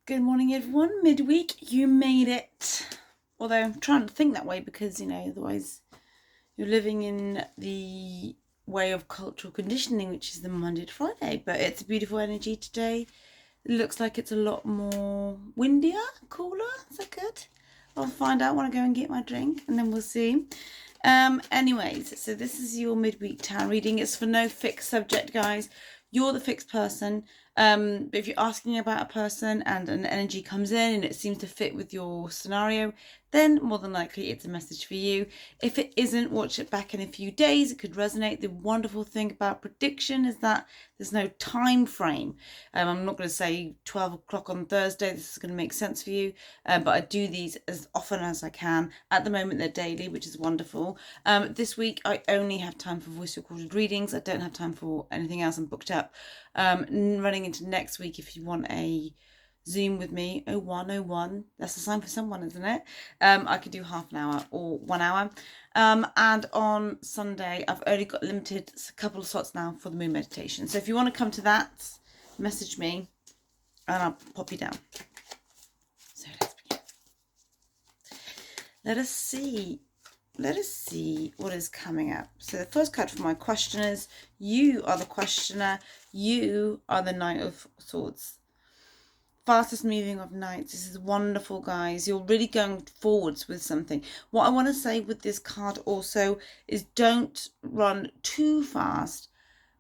Good morning, everyone. Midweek, you made it. Although I'm trying to think that way because, otherwise you're living in the way of cultural conditioning, which is the Monday to Friday. But it's a beautiful energy today. It looks like it's a lot more windier, cooler. Is that good? I'll find out when I go and get my drink and then we'll see. Anyways, so this is your midweek tarot reading. It's for no fixed subject, guys. You're the fixed person. But if you're asking about a person and an energy comes in and it seems to fit with your scenario, then more than likely it's a message for you. If it isn't, watch it back in a few days. It could resonate. The wonderful thing about prediction is that there's no time frame. I'm not going to say 12 o'clock on Thursday. This is going to make sense for you. But I do these as often as I can. At the moment, they're daily, which is wonderful. This week, I only have time for voice recorded readings. I don't have time for anything else. I'm booked up. Running into next week, if you want a Zoom with me, 0101, that's a sign for someone, isn't it? I could do half an hour or 1 hour. And on Sunday, I've only got limited a couple of slots now for the moon meditation. So if you want to come to that, message me and I'll pop you down. So let's begin. Let us see what is coming up. So the first card for my questioners, you are the questioner, you are the Knight of Swords. Fastest moving of knights. This is wonderful, guys. You're really going forwards with something. What I want to say with this card also is don't run too fast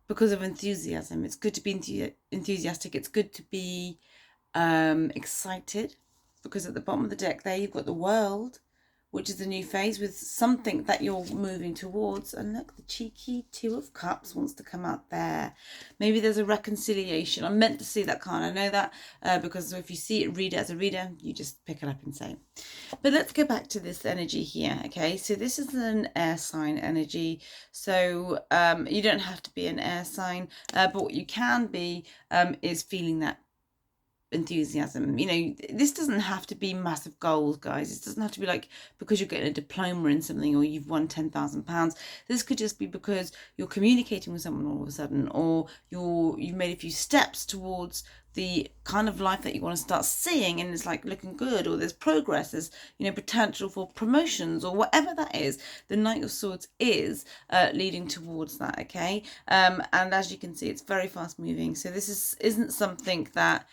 because of enthusiasm. It's good to be enthusiastic. It's good to be excited, because at the bottom of the deck there you've got the World, which is a new phase with something that you're moving towards. And look, the cheeky Two of Cups wants to come out there. Maybe there's a reconciliation. I'm meant to see that card. I know that because if you see it, read it as a reader, you just pick it up and say. But let's go back to this energy here, okay? So this is an air sign energy. So you don't have to be an air sign, but what you can be is feeling that enthusiasm. This doesn't have to be massive goals, guys. It doesn't have to be like because you're getting a diploma in something or you've won £10,000. This could just be because you're communicating with someone all of a sudden, or you've made a few steps towards the kind of life that you want to start seeing, and it's like looking good, or there's progress, there's potential for promotions or whatever that is. The Knight of Swords is leading towards that, okay? And as you can see, it's very fast moving. So this isn't something that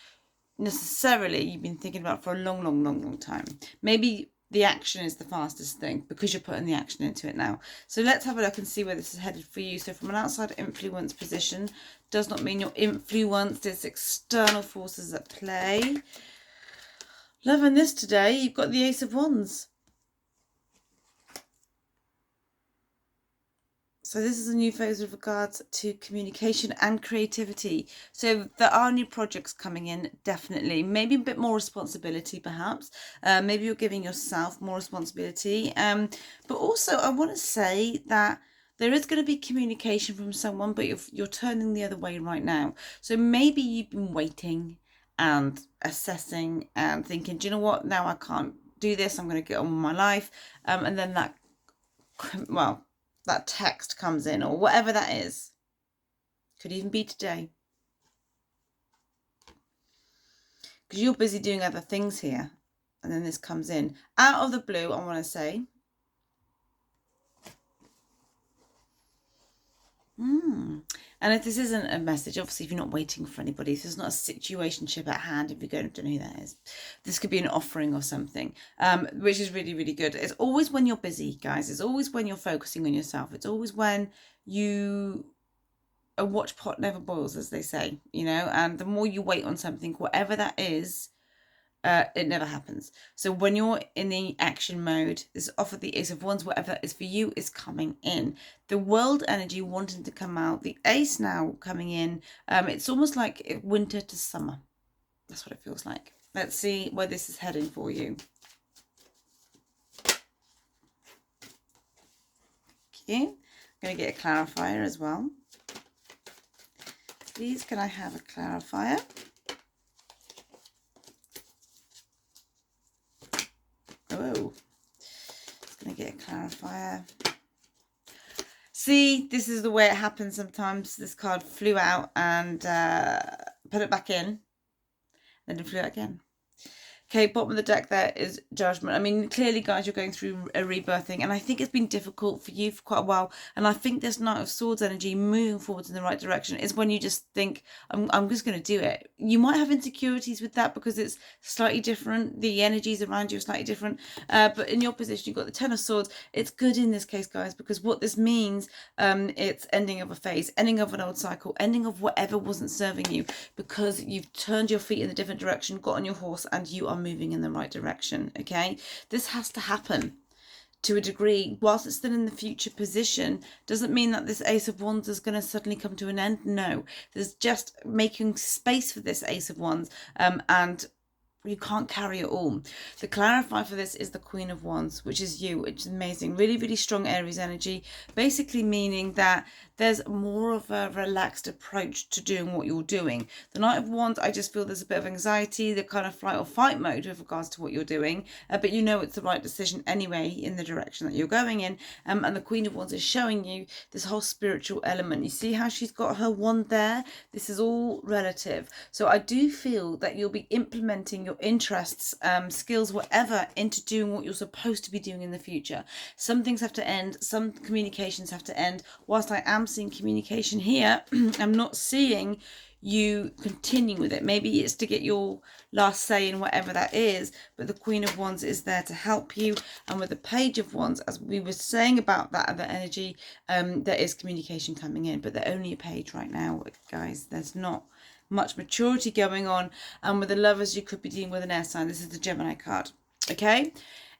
necessarily you've been thinking about for a long time. Maybe the action is the fastest thing because you're putting the action into it now. So let's have a look and see where this is headed for you. So from an outside influence position does not mean you're influenced. It's external forces at play. Loving this today. You've got the Ace of Wands. So this is a new phase with regards to communication and creativity. So there are new projects coming in, definitely. Maybe a bit more responsibility, perhaps. Maybe you're giving yourself more responsibility. But also, I want to say that there is going to be communication from someone, but you're turning the other way right now. So maybe you've been waiting and assessing and thinking, do you know what? Now I can't do this. I'm going to get on with my life. And then that text comes in, or whatever that is. Could even be today. Because you're busy doing other things here. And then this comes in. Out of the blue, I want to say. And if this isn't a message, obviously if you're not waiting for anybody, if there's not a situationship at hand, if you don't know who that is, this could be an offering or something, which is really, really good. It's always when you're busy, guys. It's always when you're focusing on yourself. It's always when a watch pot never boils, as they say, and the more you wait on something, whatever that is, it never happens. So when you're in the action mode, this offer the Ace of Wands, whatever that is for you, is coming in. The World energy wanting to come out, the Ace now coming in. It's almost like winter to summer. That's what it feels like. Let's see where this is heading for you. Okay, I'm going to get a clarifier as well. Please, can I have a clarifier? Oh, just going to get a clarifier. See, this is the way it happens sometimes. This card flew out and put it back in. Then it flew out again. Okay, bottom of the deck there is Judgment. I mean, clearly, guys, you're going through a rebirthing, and I think it's been difficult for you for quite a while. And I think this Knight of Swords energy moving forwards in the right direction is when you just think, I'm just going to do it. You might have insecurities with that because it's slightly different. The energies around you are slightly different. But in your position, you've got the Ten of Swords. It's good in this case, guys, because what this means, it's ending of a phase, ending of an old cycle, ending of whatever wasn't serving you, because you've turned your feet in a different direction, got on your horse, and you are moving in the right direction. Okay, this has to happen to a degree. Whilst it's still in the future position, doesn't mean that this Ace of Wands is going to suddenly come to an end. No, there's just making space for this Ace of Wands, and you can't carry it all. The clarifier for this is the Queen of Wands, which is you, which is amazing. Really, really strong Aries energy, basically meaning that there's more of a relaxed approach to doing what you're doing. The Knight of Wands, I just feel there's a bit of anxiety, the kind of flight or fight mode with regards to what you're doing, but you know it's the right decision anyway in the direction that you're going in. And the Queen of Wands is showing you this whole spiritual element. You see how she's got her wand there? This is all relative. So I do feel that you'll be implementing your interests, skills, whatever, into doing what you're supposed to be doing in the future. Some things have to end, some communications have to end. Whilst I am seeing communication here, I'm not seeing you continuing with it. Maybe it's to get your last say in whatever that is, but the Queen of Wands is there to help you. And with the Page of Wands, as we were saying about that other energy, there is communication coming in, but they're only a page right now, guys. There's not much maturity going on. And with the Lovers, you could be dealing with an air sign. This is the Gemini card. Okay,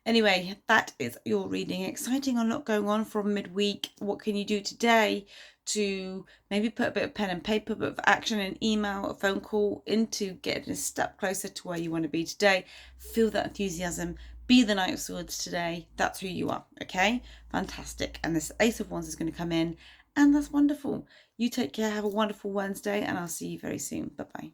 anyway, that is your reading. Exciting, a lot going on from midweek. What can you do today to maybe put a bit of pen and paper, but of action, an email, a phone call, into getting a step closer to where you want to be today? Feel that enthusiasm. Be the Knight of Swords today. That's who you are. Okay, fantastic. And this Ace of Wands is going to come in, and that's wonderful. You take care. Have a wonderful Wednesday, and I'll see you very soon. Bye-bye.